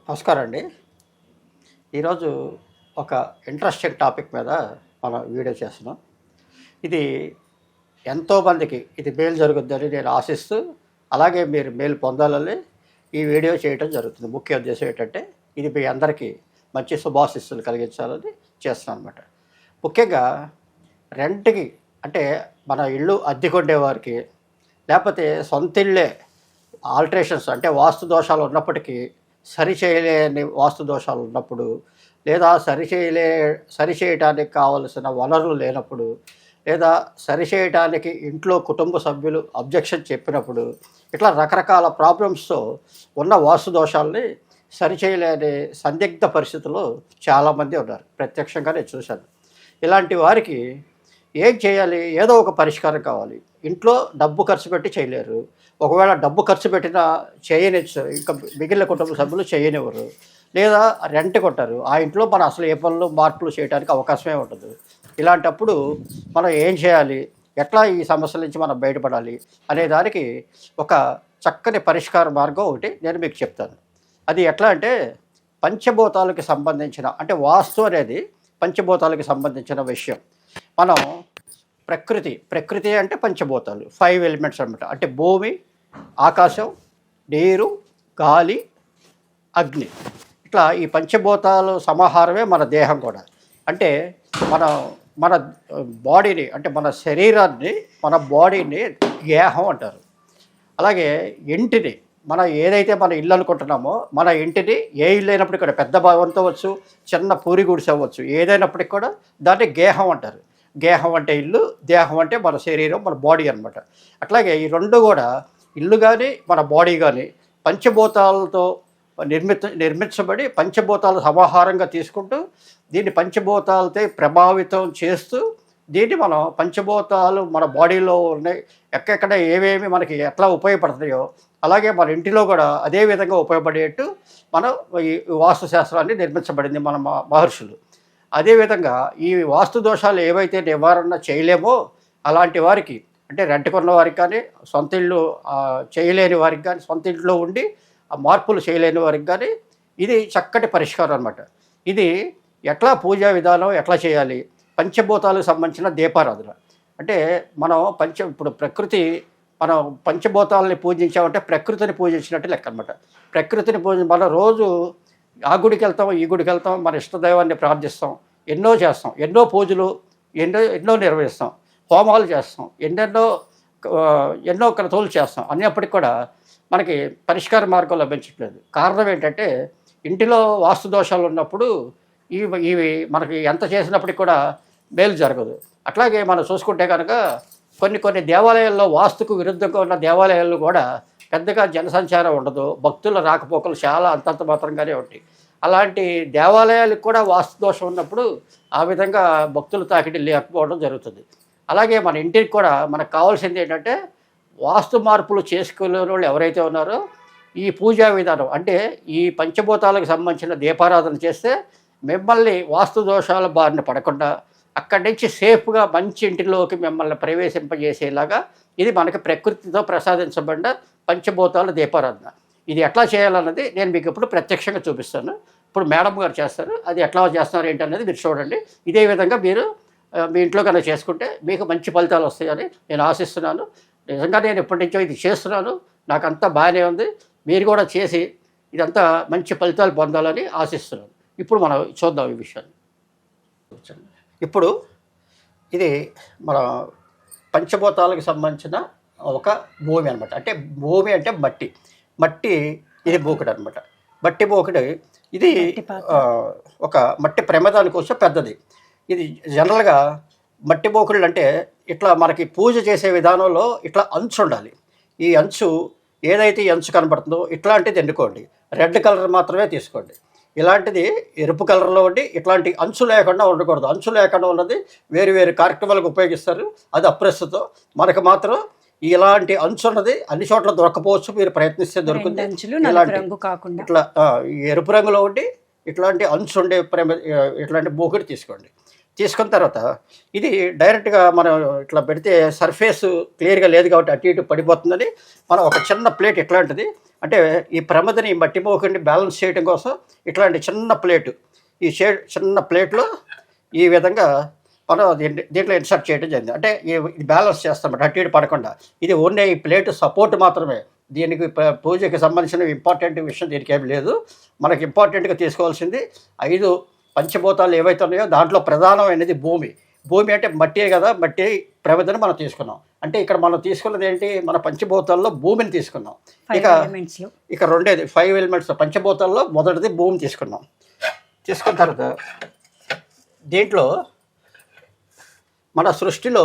నమస్కారం అండి. ఈరోజు ఒక ఇంట్రెస్టింగ్ టాపిక్ మీద మనం వీడియో చేస్తున్నాం. ఇది ఎంతోమందికి ఇది మేలు జరుగుద్దని నేను ఆశిస్తూ, అలాగే మీరు మేలు పొందాలని ఈ వీడియో చేయటం జరుగుతుంది. ముఖ్య ఉద్దేశం ఏంటంటే, ఇది మీ అందరికీ మంచి శుభాశీస్సులు కలిగించాలని చేస్తున్నాను అనమాట. ముఖ్యంగా రెంట్‌కి అంటే మన ఇల్లు అద్దెకుండేవారికి, లేకపోతే సొంత ఇల్లే ఆల్టరేషన్స్ అంటే వాస్తు దోషాలు ఉన్నప్పటికీ సరిచేయలేని వాస్తు దోషాలు ఉన్నప్పుడు, లేదా సరిచేయటానికి కావలసిన వనరులు లేనప్పుడు, లేదా సరిచేయటానికి ఇంట్లో కుటుంబ సభ్యులు అబ్జెక్షన్ చెప్పినప్పుడు, ఇట్లా రకరకాల ప్రాబ్లమ్స్‌తో ఉన్న వాస్తు దోషాల్ని సరిచేయలేని సందిగ్ధ పరిస్థితుల్లో చాలామంది ఉన్నారు. ప్రత్యక్షంగా నేను చూశాను. ఇలాంటి వారికి ఏం చేయాలి? ఏదో ఒక పరిష్కారం కావాలి. ఇంట్లో డబ్బు ఖర్చు పెట్టి చేయలేరు. ఒకవేళ డబ్బు ఖర్చు పెట్టినా ఇంకా మిగిలిన కుటుంబ సభ్యులు చేయనివ్వరు. లేదా రెంట్‌కి ఉంటారు. ఆ ఇంట్లో మనం అసలు ఏ పనులు, మార్పులు చేయడానికి అవకాశమే ఉండదు. ఇలాంటప్పుడు మనం ఏం చేయాలి? ఎట్లా ఈ సమస్యల నుంచి మనం బయటపడాలి? అనే దానికి ఒక చక్కని పరిష్కార మార్గం ఒకటి నేను మీకు చెప్తాను. అది ఎట్లా అంటే పంచభూతాలకు సంబంధించిన అంటే వాస్తు అనేది పంచభూతాలకు సంబంధించిన విషయం. మనం ప్రకృతి అంటే పంచభూతాలు 5 ఎలిమెంట్స్ అనమాట. అంటే భూమి, ఆకాశం, నీరు, గాలి, అగ్ని. ఇట్లా ఈ పంచభూతాలు సమాహారమే మన దేహం కూడా. అంటే మన మన బాడీని అంటే మన శరీరాన్ని, మన బాడీని గేహం అంటారు. అలాగే ఇంటిని మనం ఏదైతే మన ఇల్లు అనుకుంటున్నామో మన ఇంటిని ఏ ఇల్లు అయినప్పటికీ కూడా పెద్ద భవంతి అవ్వచ్చు, చిన్న పూరి గుడిసె అవ్వచ్చు, ఏదైనప్పటికీ కూడా దాన్ని గేహం అంటారు. గేహం అంటే ఇల్లు, దేహం అంటే మన శరీరం, మన బాడీ అనమాట. అట్లాగే ఈ రెండు కూడా ఇల్లు కానీ మన బాడీ కానీ పంచభూతాలతో నిర్మించబడి పంచభూతాల సమాహారంగా తీసుకుంటూ దీన్ని పంచభూతాలతో ప్రభావితం చేస్తూ దీన్ని మనం పంచభూతాలు మన బాడీలో ఉన్నాయి ఎక్కడెక్కడ ఏవేమి మనకి ఎట్లా ఉపయోగపడుతున్నాయో అలాగే మన ఇంటిలో కూడా అదే విధంగా ఉపయోగపడేట్టు మనం ఈ వాస్తు శాస్త్రాన్ని నిర్మించబడింది మన మహర్షులు. అదేవిధంగా ఈ వాస్తు దోషాలు ఏవైతే నివారణ చేయలేమో అలాంటి వారికి అంటే రెంట్‌కున్న వారికి కానీ, సొంత ఇల్లు చేయలేని వారికి కానీ, సొంత ఇంట్లో ఉండి ఆ మార్పులు చేయలేని వారికి కానీ ఇది చక్కటి పరిష్కారం అనమాట. ఇది ఎట్లా పూజా విధానం ఎట్లా చేయాలి? పంచభూతాలకు సంబంధించిన దీపారాధన. అంటే మనం ఇప్పుడు మనం పంచభూతాలని పూజించామంటే ప్రకృతిని పూజించినట్టు లెక్క అనమాట. ప్రకృతిని మనం రోజు ఆ గుడికి వెళ్తాం, ఈ గుడికి వెళ్తాం, మన ఇష్టదైవాన్ని ప్రార్థిస్తాం, ఎన్నో చేస్తాం, ఎన్నో పూజలు ఎన్నో నిర్వహిస్తాం, హోమాలు చేస్తాం, ఎన్నో క్రతువులు చేస్తాం. అన్నప్పటికీ కూడా మనకి పరిష్కార మార్గం లభించట్లేదు. కారణం ఏంటంటే ఇంటిలో వాస్తు దోషాలు ఉన్నప్పుడు ఇవి మనకి ఎంత చేసినప్పటికి కూడా మేలు జరగదు. అట్లాగే మనం చూసుకుంటే కనుక కొన్ని దేవాలయాల్లో వాస్తుకు విరుద్ధంగా ఉన్న దేవాలయాల్లో కూడా పెద్దగా జనసంచారం ఉండదు. భక్తుల రాకపోకలు చాలా అంతంత మాత్రంగానే ఉంటాయి. అలాంటి దేవాలయాలకు కూడా వాస్తు దోషం ఉన్నప్పుడు ఆ విధంగా భక్తులు తాకిడి లేకపోవడం జరుగుతుంది. అలాగే మన ఇంటికి కూడా మనకు కావాల్సింది ఏంటంటే వాస్తు మార్పులు చేసుకోలేని వాళ్ళు ఎవరైతే ఉన్నారో ఈ పూజా విధానం అంటే ఈ పంచభూతాలకు సంబంధించిన దీపారాధన చేస్తే మిమ్మల్ని వాస్తు దోషాల బారిన పడకుండా అక్కడి నుంచి సేఫ్గా మంచి ఇంటిలోకి మిమ్మల్ని ప్రవేశింపజేసేలాగా ఇది మనకి ప్రకృతితో ప్రసాదించబడిన పంచభూతాల దీపారాధన. ఇది ఎట్లా చేయాలన్నది నేను మీకు ఇప్పుడు ప్రత్యక్షంగా చూపిస్తాను. ఇప్పుడు మేడం గారు చేస్తారు. అది ఎట్లా చేస్తున్నారు ఏంటనేది మీరు చూడండి. ఇదే విధంగా మీరు మీ ఇంట్లో కనుక చేసుకుంటే మీకు మంచి ఫలితాలు వస్తాయని నేను ఆశిస్తున్నాను. నిజంగా నేను ఎప్పటి నుంచో ఇది చేస్తున్నాను. నాకంతా బాగానే ఉంది. మీరు కూడా చేసి ఇదంతా మంచి ఫలితాలు పొందాలని ఆశిస్తున్నాను. ఇప్పుడు మనం చూద్దాం ఈ విషయాన్ని. ఇప్పుడు ఇది మన పంచభూతాలకు సంబంధించిన ఒక భూమి అనమాట. అంటే భూమి అంటే మట్టి ఇది బోకుడు అనమాట. మట్టి బోకుడు ఇది ఒక మట్టి ప్రమాదాని కోసం పెద్దది. ఇది జనరల్గా మట్టి బోకుళ్ళు అంటే ఇట్లా మనకి పూజ చేసే విధానంలో ఇట్లా అంచు ఉండాలి. ఈ అంచు ఏదైతే ఈ అంచు కనబడుతుందో ఇట్లాంటిది ఎన్నుకోండి. రెడ్ కలర్ మాత్రమే తీసుకోండి. ఇలాంటిది ఎరుపు కలర్లో ఉండి ఇట్లాంటి అంచు లేకుండా ఉండకూడదు. అంచు లేకుండా ఉన్నది వేరు కార్యక్రమాలకు ఉపయోగిస్తారు. అది అప్రస్తుతం. మనకు మాత్రం ఇలాంటి అంచు ఉన్నది అన్ని చోట్ల దొరకపోవచ్చు. మీరు ప్రయత్నిస్తే దొరుకుతుంది. ఇట్లా ఎరుపు రంగులో ఉండి ఇట్లాంటి అంచు ఉండే ఇట్లాంటి బోకుడు తీసుకోండి. తీసుకున్న తర్వాత ఇది డైరెక్ట్గా మనం ఇట్లా పెడితే సర్ఫేస్ క్లియర్గా లేదు కాబట్టి అటు ఇటు పడిపోతుందని మనం ఒక చిన్న ప్లేట్ ఇట్లాంటిది, అంటే ఈ ప్రమిదని మట్టి పోకుండా బ్యాలెన్స్ చేయడం కోసం ఇట్లాంటి చిన్న ప్లేటు, ఈ చిన్న ప్లేట్లో ఈ విధంగా మనం దీంట్లో ఇన్సర్ట్ చేయడం జరిగింది. అంటే ఇది బ్యాలెన్స్ చేస్తాం అటు ఇటు పడకుండా. ఇది ఓన్లీ ఈ ప్లేట్ సపోర్ట్ మాత్రమే, దీనికి పూజకి సంబంధించిన ఇంపార్టెంట్ విషయం దీనికి ఏమి లేదు. మనకి ఇంపార్టెంట్గా తీసుకోవాల్సింది 5 పంచభూతాలు ఏవైతే ఉన్నాయో దాంట్లో ప్రధానమైనది భూమి. భూమి అంటే మట్టే కదా, మట్టి ప్రమిదని మనం తీసుకున్నాం. అంటే ఇక్కడ మనం తీసుకున్నది ఏంటి, మన పంచభూతాల్లో భూమిని తీసుకున్నాం. ఇక రెండేది 5 ఎలిమెంట్స్ పంచభూతాల్లో మొదటిది భూమి తీసుకున్నాం. తీసుకున్న తర్వాత దీంట్లో మన సృష్టిలో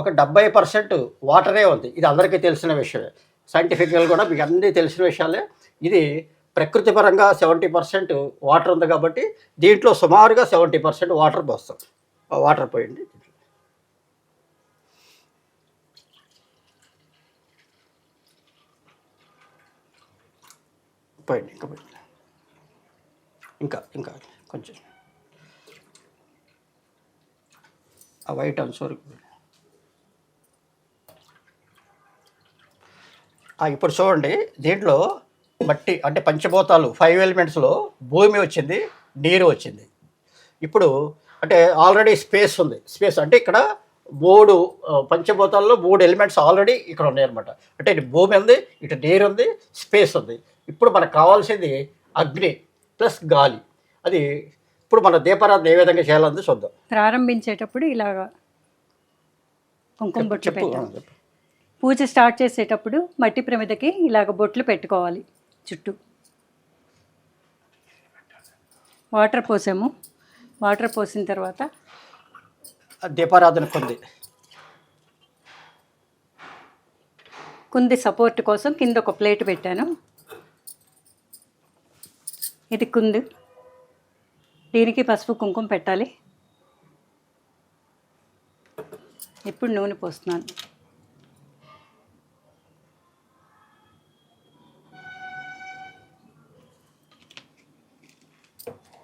ఒక 70% వాటరే ఉంది. ఇది అందరికీ తెలిసిన విషయమే, సైంటిఫిక్గా కూడా మీకు అన్నీ తెలిసిన విషయాలే. ఇది ప్రకృతి పరంగా 70% వాటర్ ఉంది కాబట్టి దీంట్లో సుమారుగా 70% వాటర్ పోస్తాం. వాటర్ పోయండి, పోయండి, ఇంకా పోయింది, ఇంకా ఇంకా కొంచెం ఆ వైట్ అన్సోర్. ఇప్పుడు చూడండి, దీంట్లో మట్టి అంటే పంచభూతాలు 5 ఎలిమెంట్స్లో భూమి వచ్చింది, నీరు వచ్చింది. ఇప్పుడు అంటే ఆల్రెడీ స్పేస్ ఉంది. స్పేస్ అంటే ఇక్కడ 3 పంచభూతాల్లో 3 ఎలిమెంట్స్ ఆల్రెడీ ఇక్కడ ఉన్నాయన్నమాట. అంటే ఇటు భూమి ఉంది, ఇటు నీరు ఉంది, స్పేస్ ఉంది. ఇప్పుడు మనకు కావాల్సింది అగ్ని ప్లస్ గాలి. అది ఇప్పుడు మన దీపారాధన ఏ విధంగా చేయాలని చూద్దాం. ప్రారంభించేటప్పుడు ఇలాగా కుంకుమ బొట్లు పెట్టాలి. పూజ స్టార్ట్ చేసేటప్పుడు మట్టి ప్రమిదకి ఇలాగ బొట్లు పెట్టుకోవాలి. చుట్టూ వాటర్ పోసాము. వాటర్ పోసిన తర్వాత దీపారాధన కుంది సపోర్ట్ కోసం కింద ఒక ప్లేట్ పెట్టాను. ఇది కుంది, దీనికి పసుపు కుంకుమ పెట్టాలి. ఇప్పుడు నూనె పోస్తున్నాను.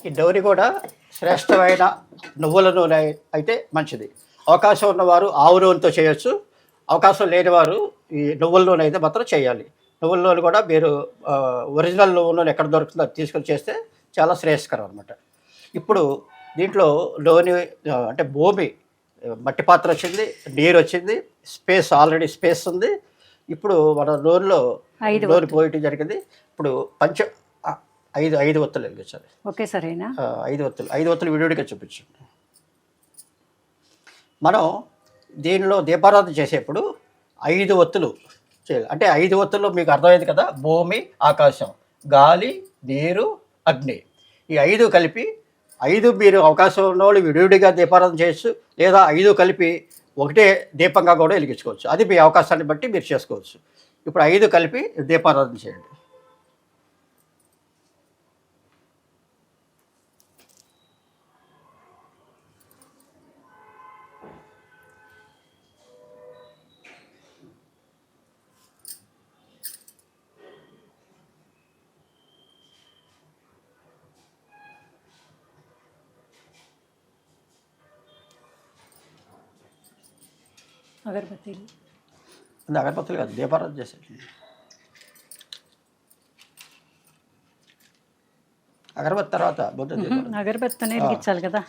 ఈ డౌరీ కూడా శ్రేష్టమైన నువ్వుల నూనె అయితే మంచిది. అవకాశం ఉన్నవారు ఆవు నూనెతో చేయొచ్చు, అవకాశం లేనివారు ఈ నువ్వుల నూనె అయితే మాత్రం చేయాలి. నువ్వుల నూనె కూడా మీరు ఒరిజినల్ నువ్వుల నూనె ఎక్కడ దొరుకుతుందో అది తీసుకొని చేస్తే చాలా శ్రేయస్కరం అనమాట. ఇప్పుడు దీంట్లో నూనె అంటే భూమి మట్టి పాత్ర వచ్చింది, నీరు వచ్చింది, స్పేస్ ఆల్రెడీ స్పేస్ ఉంది. ఇప్పుడు మన నూనెలో నూనె పోయటం జరిగింది. ఇప్పుడు 5 ఒత్తులు వెలిగించాలి. ఓకే సరేనా? 5 ఒత్తులు విడివిడిగా చూపించండి. మనం దీనిలో దీపారాధన చేసేప్పుడు 5 ఒత్తులు చేయాలి. అంటే 5 ఒత్తుల్లో మీకు అర్థమైంది కదా, భూమి, ఆకాశం, గాలి, నీరు, అగ్ని, ఈ 5 కలిపి 5 మీరు అవకాశం ఉన్న వాళ్ళు విడివిడిగా దీపారాధన చేయొచ్చు, లేదా 5 కలిపి ఒకటే దీపంగా కూడా వెలిగించుకోవచ్చు. అది మీ అవకాశాన్ని బట్టి మీరు చేసుకోవచ్చు. ఇప్పుడు 5 కలిపి దీపారాధన చేయండి. అగరబత్తీలు కాదు, దీపారాధన చేసేది. అగరబత్తి తర్వాత అగరబత్తినే వెలిగించాలి కదా.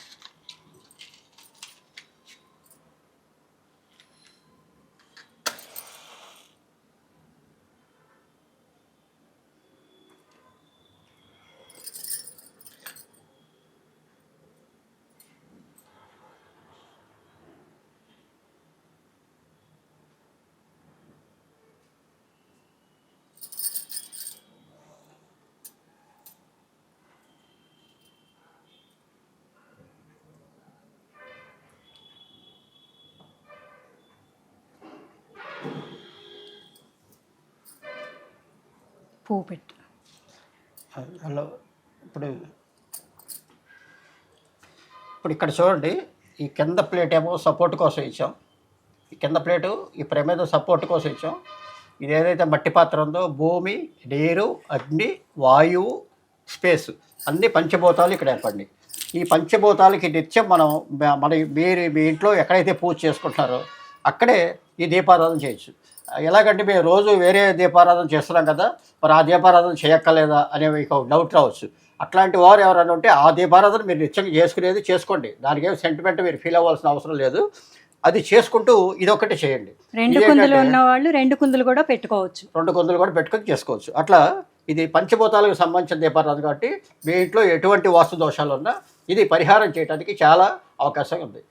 పువ్వు పెట్టు. హలో, ఇప్పుడు ఇక్కడ చూడండి, ఈ కింద ప్లేట్ ఏమో సపోర్ట్ కోసం ఇచ్చాం. ఈ కింద ప్లేటు ఈ ప్రమేద సపోర్ట్ కోసం ఇచ్చాం. ఇది ఏదైతే మట్టి పాత్ర ఉందో భూమి, నీరు, అగ్ని, వాయువు, స్పేస్ అన్ని పంచభూతాలు ఇక్కడ ఏర్పడినాయి. ఈ పంచభూతాలకి నిత్యం మనం మన మీరు మీ ఇంట్లో ఎక్కడైతే పూజ చేసుకుంటున్నారో అక్కడే ఈ దీపారాధన చేయొచ్చు. ఎలాగంటే మేము రోజు వేరే దీపారాధన చేస్తున్నాం కదా, మరి ఆ దీపారాధన చేయక్కర్లేదా అనే మీకు డౌట్ రావచ్చు. అట్లాంటి వారు ఎవరైనా ఉంటే ఆ దీపారాధన మీరు నిత్యంగా చేసుకునేది చేసుకోండి, దానికి ఏం సెంటిమెంట్ మీరు ఫీల్ అవ్వాల్సిన అవసరం లేదు. అది చేసుకుంటూ ఇదొకటి చేయండి. 2 కుందులు ఉన్నవాళ్ళు 2 కుందులు కూడా పెట్టుకోవచ్చు, 2 కుందులు కూడా పెట్టుకొని చేసుకోవచ్చు. అట్లా ఇది పంచభూతాలకు సంబంధించిన దీపారాధన కాబట్టి మీ ఇంట్లో ఎటువంటి వాస్తు దోషాలు ఉన్నా ఇది పరిహారం చేయడానికి చాలా అవకాశం ఉంది.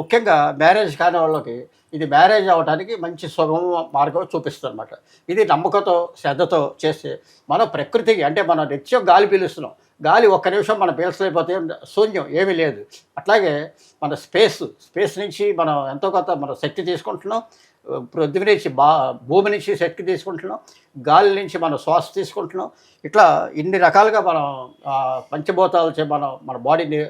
ముఖ్యంగా మ్యారేజ్ కాని వాళ్ళకి ఇది మ్యారేజ్ అవ్వడానికి మంచి సుగమ మార్గం చూపిస్తుంది అనమాట. ఇది నమ్మకంతో శ్రద్ధతో చేస్తే మన ప్రకృతికి, అంటే మనం నిత్యం గాలి పీలుస్తున్నాం, గాలి ఒక్క నిమిషం మనం పీల్చలేకపోతే శూన్యం, ఏమీ లేదు. అట్లాగే మన స్పేస్ నుంచి మనం ఎంతో కొంత మన శక్తి తీసుకుంటున్నాం, పృథ్వీ నుంచి భూమి నుంచి శక్తి తీసుకుంటున్నాం, గాలి నుంచి మనం శ్వాస తీసుకుంటున్నాం. ఇట్లా ఇన్ని రకాలుగా మనం పంచభూతాలచే మన బాడీని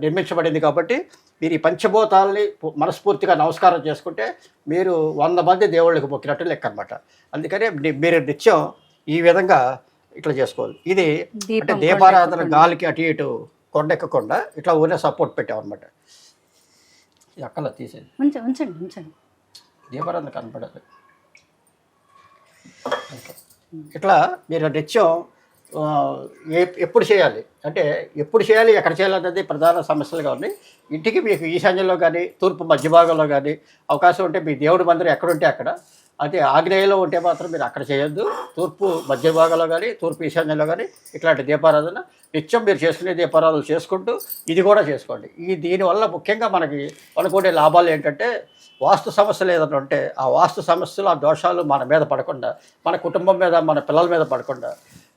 నిర్మించబడింది. కాబట్టి మీరు ఈ పంచభూతాలని మనస్ఫూర్తిగా నమస్కారం చేసుకుంటే మీరు 100 మంది దేవుళ్ళకి మొక్కినట్టు లెక్క అనమాట. అందుకని మీరు నిత్యం ఈ విధంగా ఇట్లా చేసుకోవాలి. ఇది అంటే దీపారాధన గాలికి అటు ఇటు కొండెక్కకుండా ఇట్లా ఊరే సపోర్ట్ పెట్టామన్నమాట. ఇది అక్కలా తీసేది ఉంచండి. దీపారాధన కనపడదు. ఇట్లా మీరు నిత్యం ఎప్పుడు చేయాలి అంటే ఎప్పుడు చేయాలి, ఎక్కడ చేయాలి అనేది ప్రధాన సమస్యలుగా ఉన్నాయి. ఇంటికి మీకు ఈశాన్యంలో కానీ తూర్పు మధ్య భాగంలో కానీ అవకాశం ఉంటే మీ దేవుడి మందిరం ఎక్కడుంటే అక్కడ, అంటే ఆగ్నేయంలో ఉంటే మాత్రం మీరు అక్కడ చేయొద్దు. తూర్పు మధ్య భాగంలో కానీ తూర్పు ఈశాన్యంలో కానీ ఇట్లాంటి దీపారాధన నిత్యం మీరు చేసుకునే దీపారాధనలు చేసుకుంటూ ఇది కూడా చేసుకోండి. దీనివల్ల ముఖ్యంగా మనకుండే లాభాలు ఏంటంటే వాస్తు సమస్యలు ఏదైనా ఉంటే ఆ వాస్తు సమస్యలు, ఆ దోషాలు మన మీద పడకుండా, మన కుటుంబం మీద, మన పిల్లల మీద పడకుండా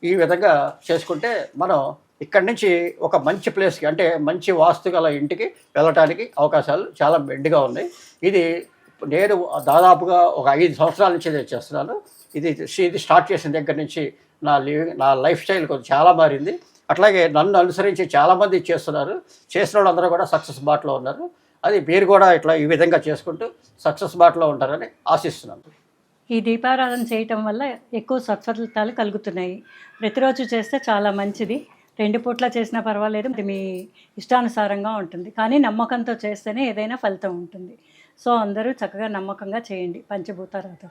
ఈ విధంగా చేసుకుంటే మనం ఇక్కడి నుంచి ఒక మంచి ప్లేస్కి, అంటే మంచి వాస్తు గల ఇంటికి వెళ్ళటానికి అవకాశాలు చాలా మెండుగా ఉన్నాయి. ఇది నేను దాదాపుగా ఒక 5 సంవత్సరాల నుంచి నేను చేస్తున్నాను. ఇది స్టార్ట్ చేసిన దగ్గర నుంచి నా లైఫ్ స్టైల్ కొంచెం చాలా మారింది. అట్లాగే నన్ను అనుసరించి చాలామంది చేస్తున్నారు. చేసిన వాళ్ళందరూ కూడా సక్సెస్ బాటలో ఉన్నారు. అది మీరు కూడా ఇట్లా ఈ విధంగా చేసుకుంటూ సక్సెస్ బాటలో ఉంటారని ఆశిస్తున్నాను. ఈ దీపారాధన చేయటం వల్ల ఎక్కువ సత్ఫలితాలు కలుగుతున్నాయి. ప్రతిరోజు చేస్తే చాలా మంచిది. 2 పూట్ల చేసినా పర్వాలేదు, మీ ఇష్టానుసారంగా ఉంటుంది. కానీ నమ్మకంతో చేస్తేనే ఏదైనా ఫలితం ఉంటుంది. సో అందరూ చక్కగా నమ్మకంగా చేయండి పంచభూతారాధన.